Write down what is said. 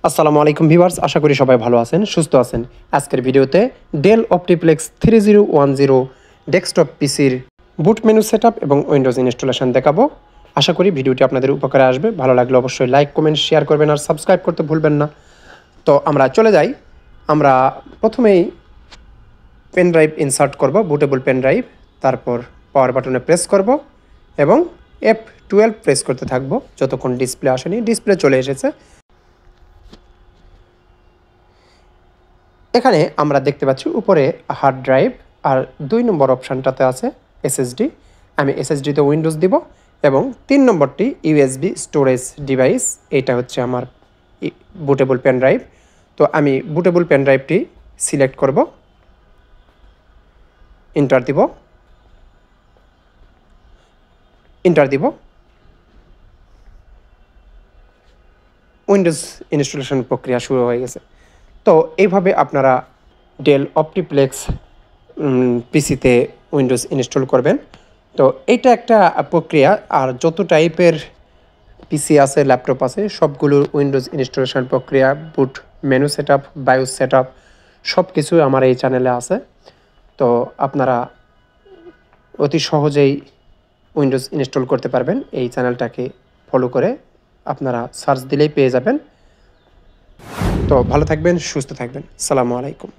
আসসালামু আলাইকুম ভিউয়ার্স, আশা করি সবাই ভালো আছেন, সুস্থ আছেন। আজকের ভিডিওতে ডেল অপটিপ্লেক্স 3010 ডেস্কটপ পিসির বুট মেনু সেটআপ এবং উইন্ডোজ ইনস্টলেশন দেখাবো। আশা করি ভিডিওটি আপনাদের উপকারে আসবে। ভালো লাগলে অবশ্যই লাইক, কমেন্ট, শেয়ার করবেন আর সাবস্ক্রাইব করতে ভুলবেন না। তো আমরা চলে যাই। আমরা প্রথমেই পেন ড্রাইভ ইনসার্ট করব, বুটেবল পেন ড্রাইভ। তারপর পাওয়ার বাটনে প্রেস করব এবং F12 প্রেস করতে থাকবো যতক্ষণ ডিসপ্লে আসেনি। ডিসপ্লে চলে এসেছে। এখানে আমরা দেখতে পাচ্ছি উপরে হার্ড ড্রাইভ আর 2 নম্বর অপশানটাতে আছে এসএসডি। আমি এসএসডিতে উইন্ডোজ দিব এবং 3 নম্বরটি ইউএসবি স্টোরেজ ডিভাইস। এইটা হচ্ছে আমার বুটেবল পেন ড্রাইভ। তো আমি বুটেবল পেন ড্রাইভটি সিলেক্ট করব, এন্টার দিব, উইন্ডোজ ইনস্টলেশন প্রক্রিয়া শুরু হয়ে গেছে। তো এইভাবে আপনারা ডেল অপটিপ্লেক্স পিসিতে উইন্ডোজ ইনস্টল করবেন। তো এইটা একটা প্রক্রিয়া। আর যত টাইপের পিসি আছে, ল্যাপটপ আছে, সবগুলোর উইন্ডোজ ইনস্টলেশন প্রক্রিয়া, বুট মেনু সেটআপ, বায়োস সেটআপ সব কিছু আমার এই চ্যানেলে আছে। তো আপনারা অতি সহজেই উইন্ডোজ ইনস্টল করতে পারবেন। এই চ্যানেলটাকে ফলো করে আপনারা সার্চ দিলেই পেয়ে যাবেন। তো ভালো থাকবেন, সুস্থ থাকবেন। আসসালামু আলাইকুম।